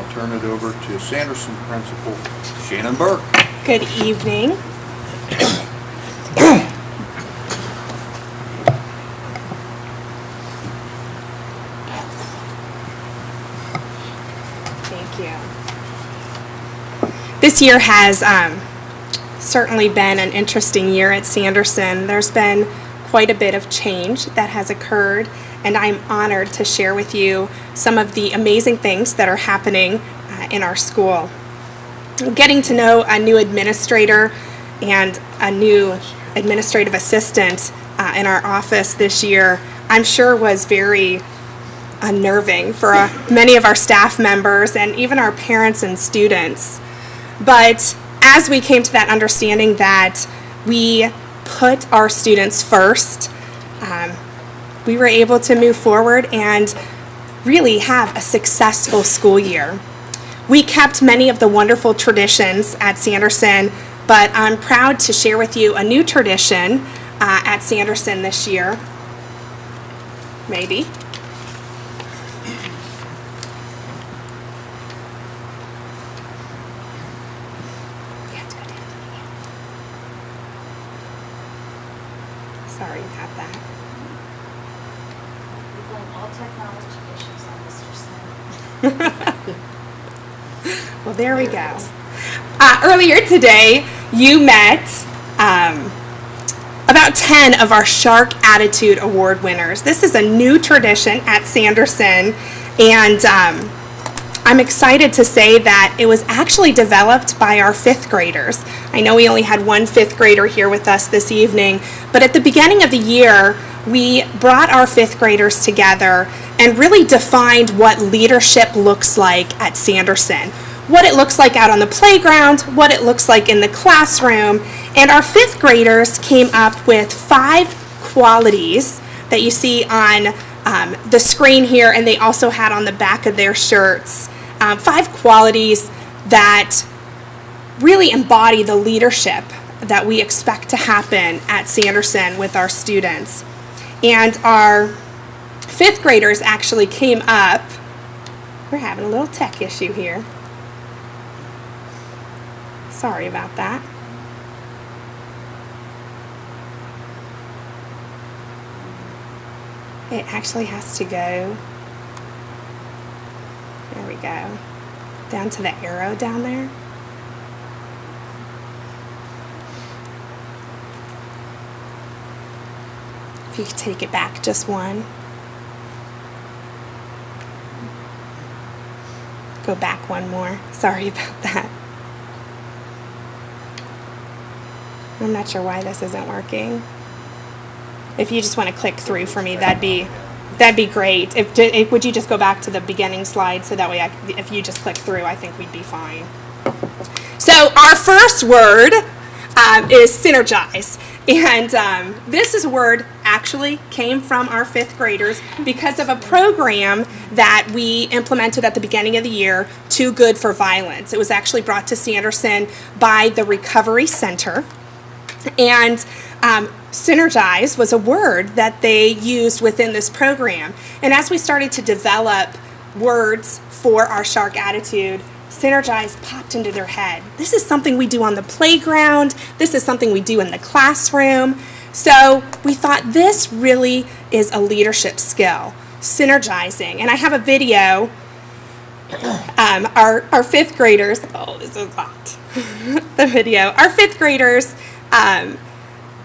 I'll turn it over to Sanderson Principal Shannon Burke. Good evening. Thank you. This year has certainly been an interesting year at Sanderson. There's been quite a bit of change that has occurred, and I'm honored to share with you some of the amazing things that are happening in our school. Getting to know a new administrator and a new administrative assistant in our office this year, I'm sure was very unnerving for many of our staff members and even our parents and students. But as we came to that understanding that we put our students first, we were able to move forward and really have a successful school year. We kept many of the wonderful traditions at Sanderson, but I'm proud to share with you a new tradition at Sanderson this year. Maybe. Sorry about that. We blame all technology issues on Mr. Smith. Well, there we go. Earlier today, you met about 10 of our Shark Attitude Award winners. This is a new tradition at Sanderson, and I'm excited to say that it was actually developed by our fifth graders. I know we only had one fifth grader here with us this evening, but at the beginning of the year, we brought our fifth graders together and really defined what leadership looks like at Sanderson, what it looks like out on the playground, what it looks like in the classroom, and our fifth graders came up with 5 qualities that you see on the screen here, and they also had on the back of their shirts. 5 qualities that really embody the leadership that we expect to happen at Sanderson with our students. And our fifth graders actually came up. We're having a little tech issue here. Sorry about that. It actually has to go. There we go. Down to the arrow down there. If you could take it back just one. Go back one more. Sorry about that. I'm not sure why this isn't working. If you just want to click through for me, that'd be great. Would you just go back to the beginning slide so that way if you just click through, I think we'd be fine. So our first word is synergize. And this is a word actually came from our fifth graders because of a program that we implemented at the beginning of the year, Too Good for Violence. It was actually brought to Sanderson by the Recovery Center. And synergize was a word that they used within this program. And as we started to develop words for our Shark Attitude, synergize popped into their head. This is something we do on the playground. This is something we do in the classroom. So we thought this really is a leadership skill, synergizing. And I have a video. Our fifth graders, oh, this is hot. The video. Our fifth graders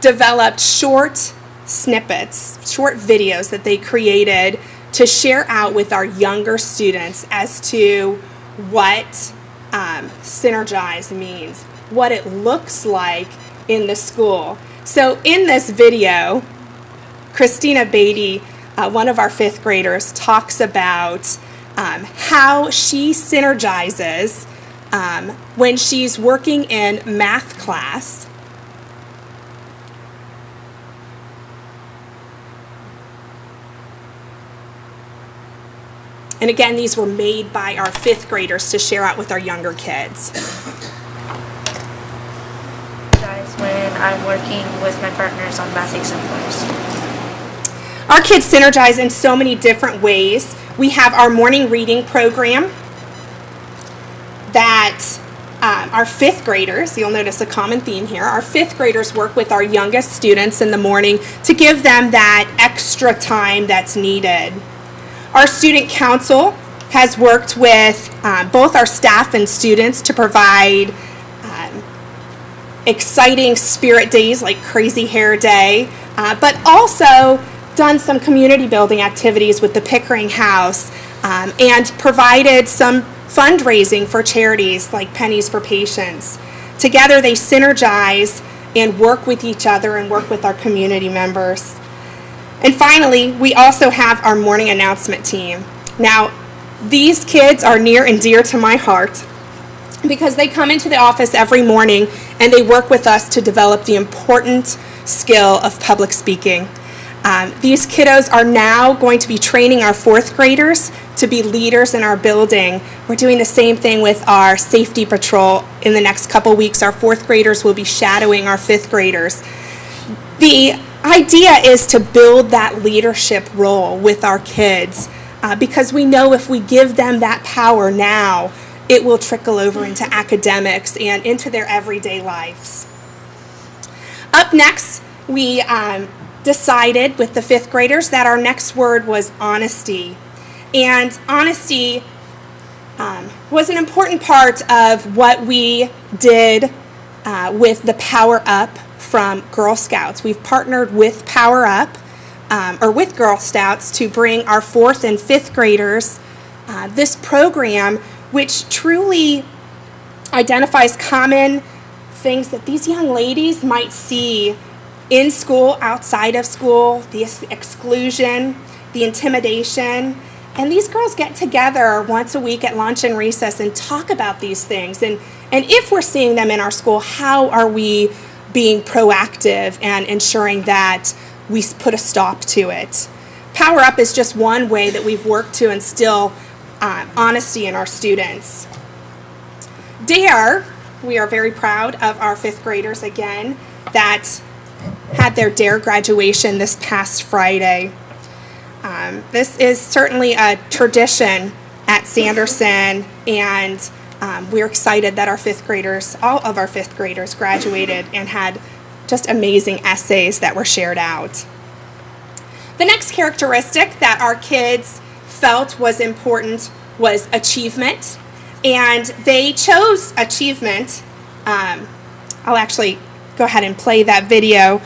developed short snippets, short videos that they created to share out with our younger students as to what synergize means, what it looks like in the school. So in this video, Christina Beatty, one of our fifth graders, talks about how she synergizes when she's working in math class. And again, these were made by our fifth graders to share out with our younger kids. Guys, when I'm working with my partners on math exemplars. Our kids synergize in so many different ways. We have our morning reading program. that our fifth graders, you'll notice a common theme here, our fifth graders work with our youngest students in the morning to give them that extra time that's needed. Our student council has worked with both our staff and students to provide exciting spirit days like Crazy Hair Day, but also done some community building activities with the Pickering House and provided some fundraising for charities like Pennies for Patients. Together they synergize and work with each other and work with our community members. And finally, we also have our morning announcement team. Now, these kids are near and dear to my heart because they come into the office every morning and they work with us to develop the important skill of public speaking. These kiddos are now going to be training our fourth graders to be leaders in our building. We're doing the same thing with our safety patrol. In the next couple weeks, our fourth graders will be shadowing our fifth graders. The idea is to build that leadership role with our kids because we know if we give them that power now, it will trickle over into academics and into their everyday lives. Up next, we decided with the fifth graders that our next word was honesty. And honesty was an important part of what we did with the Power Up from Girl Scouts. We've partnered with Power Up, or with Girl Scouts, to bring our fourth and fifth graders this program, which truly identifies common things that these young ladies might see in school, outside of school, the exclusion, the intimidation. And these girls get together once a week at lunch and recess and talk about these things. And if we're seeing them in our school, how are we being proactive and ensuring that we put a stop to it? Power Up is just one way that we've worked to instill honesty in our students. DARE, we are very proud of our fifth graders again that had their DARE graduation this past Friday. This is certainly a tradition at Sanderson, and we're excited that our fifth graders, all of our fifth graders, graduated and had just amazing essays that were shared out. The next characteristic that our kids felt was important was achievement, and they chose achievement. I'll actually go ahead and play that video.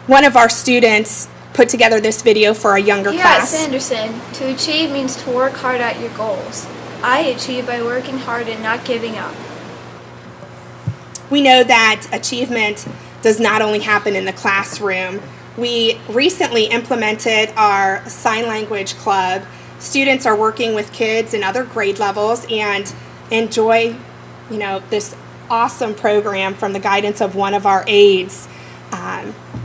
One of our students put together this video for a younger class. Here at Sanderson, to achieve means to work hard at your goals. I achieve by working hard and not giving up. We know that achievement does not only happen in the classroom. We recently implemented our sign language club. Students are working with kids in other grade levels and enjoy, this awesome program from the guidance of one of our aides.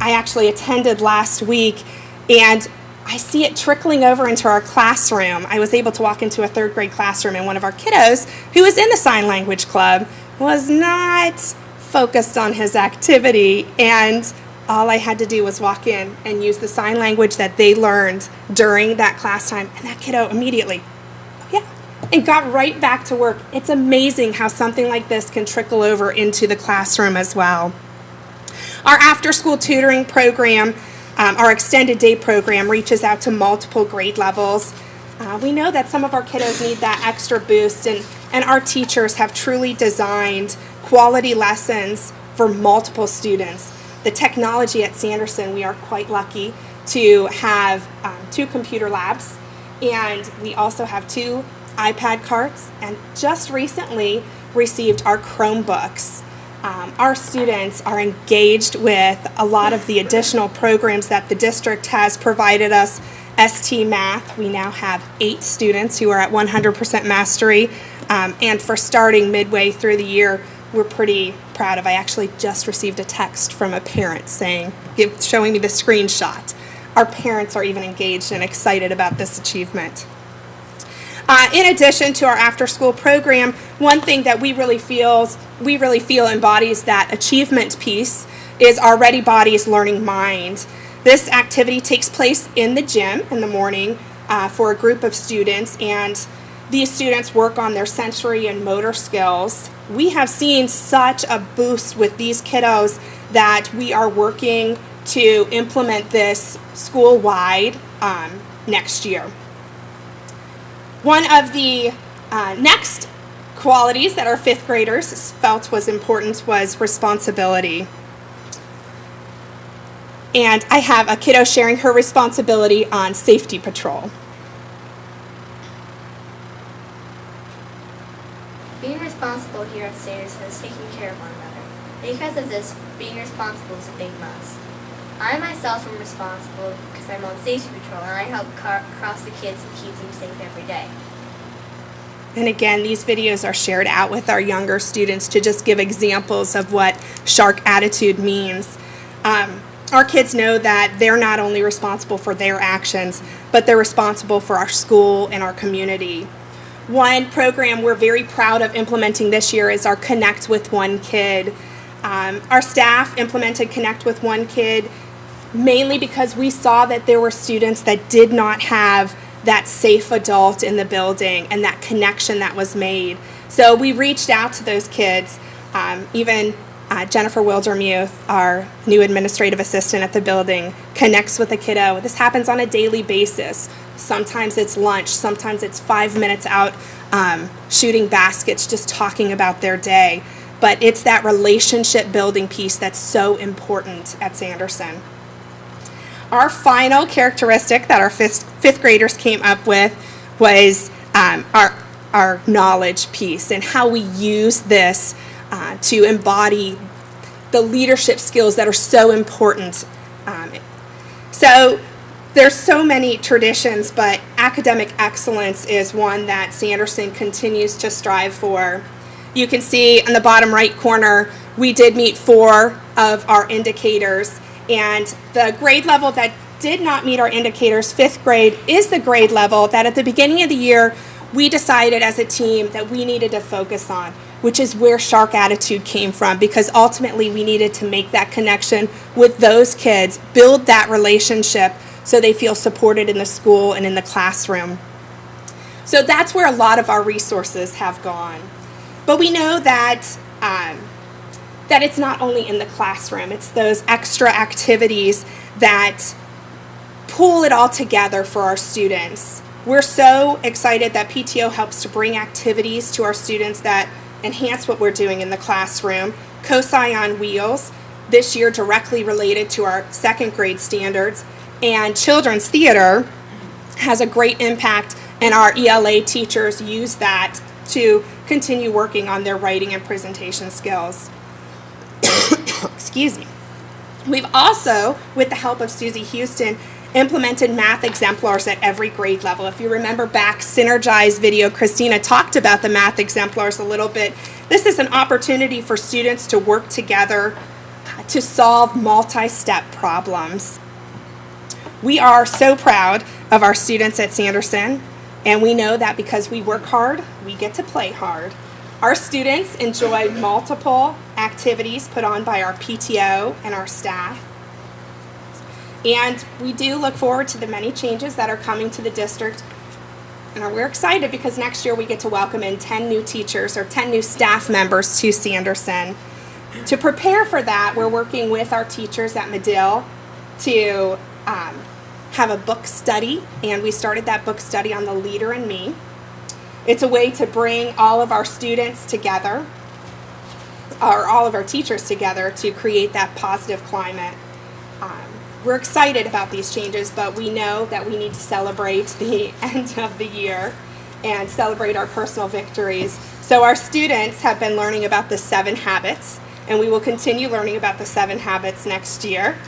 I actually attended last week, and I see it trickling over into our classroom. I was able to walk into a third grade classroom, and one of our kiddos, who was in the sign language club, was not focused on his activity, and all I had to do was walk in and use the sign language that they learned during that class time, and that kiddo immediately, and got right back to work. It's amazing how something like this can trickle over into the classroom as well. Our after-school tutoring program, our extended day program, reaches out to multiple grade levels. We know that some of our kiddos need that extra boost, and our teachers have truly designed quality lessons for multiple students. The technology at Sanderson, we are quite lucky to have 2 computer labs, and we also have 2 iPad carts, and just recently received our Chromebooks. Our students are engaged with a lot of the additional programs that the district has provided us. ST Math, we now have 8 students who are at 100% mastery, and for starting midway through the year, we're pretty proud of. I actually just received a text from a parent showing me the screenshot. Our parents are even engaged and excited about this achievement. In addition to our after-school program, one thing that we really feel embodies that achievement piece is our Ready Bodies Learning Mind. This activity takes place in the gym in the morning for a group of students, and these students work on their sensory and motor skills. We have seen such a boost with these kiddos that we are working to implement this school-wide next year. One of the next qualities that our fifth graders felt was important was responsibility. And I have a kiddo sharing her responsibility on safety patrol. Being responsible here at Sanderson is taking care of one another. Because of this, being responsible is a big must. I myself am responsible because I'm on safety patrol and I help cross the kids and keep them safe every day. And again, these videos are shared out with our younger students to just give examples of what shark attitude means. Our kids know that they're not only responsible for their actions, but they're responsible for our school and our community. One program we're very proud of implementing this year is our Connect with One Kid. Our staff implemented Connect with One Kid mainly because we saw that there were students that did not have that safe adult in the building and that connection that was made. So we reached out to those kids. Even Jennifer Wildermuth, our new administrative assistant at the building, connects with a kiddo. This happens on a daily basis. Sometimes it's lunch, sometimes it's 5 minutes out shooting baskets, just talking about their day. But it's that relationship building piece that's so important at Sanderson. Our final characteristic that our fifth graders came up with was our knowledge piece and how we use this to embody the leadership skills that are so important. So there's so many traditions, but academic excellence is one that Sanderson continues to strive for. You can see in the bottom right corner, we did meet 4 of our indicators, and the grade level that did not meet our indicators, 5th grade, is the grade level that at the beginning of the year we decided as a team that we needed to focus on, which is where Shark Attitude came from, because ultimately we needed to make that connection with those kids, build that relationship so they feel supported in the school and in the classroom. So that's where a lot of our resources have gone. But we know that that it's not only in the classroom, it's those extra activities that pull it all together for our students. We're so excited that PTO helps to bring activities to our students that enhance what we're doing in the classroom. COSI on Wheels, this year directly related to our 2nd grade standards, and Children's Theater has a great impact, and our ELA teachers use that to continue working on their writing and presentation skills. Excuse me. We've also, with the help of Susie Houston, implemented math exemplars at every grade level. If you remember back, Synergize video, Christina talked about the math exemplars a little bit. This is an opportunity for students to work together to solve multi-step problems. We are so proud of our students at Sanderson, and we know that because we work hard, we get to play hard. Our students enjoy multiple activities put on by our PTO and our staff. And we do look forward to the many changes that are coming to the district. And we're excited because next year we get to welcome in 10 new teachers or 10 new staff members to Sanderson. To prepare for that, we're working with our teachers at Medill to have a book study, and we started that book study on The Leader in Me. It's a way to bring all of our students together, or all of our teachers together, to create that positive climate. We're excited about these changes, but we know that we need to celebrate the end of the year and celebrate our personal victories. So our students have been learning about the 7 habits, and we will continue learning about the 7 habits next year.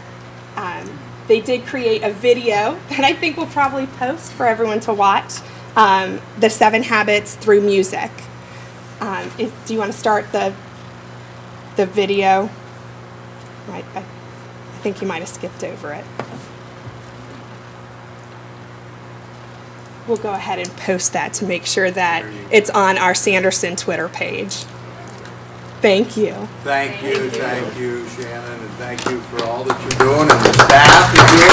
They did create a video that I think we'll probably post for everyone to watch, the 7 habits through music. Do you want to start the video? Right. I think you might have skipped over it. We'll go ahead and post that to make sure that it's on our Sanderson Twitter page. Thank you. Thank you, Shannon, and thank you for all that you're doing and the staff is doing.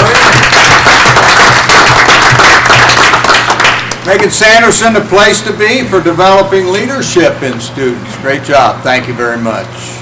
Making Sanderson a place to be for developing leadership in students. Great job. Thank you very much.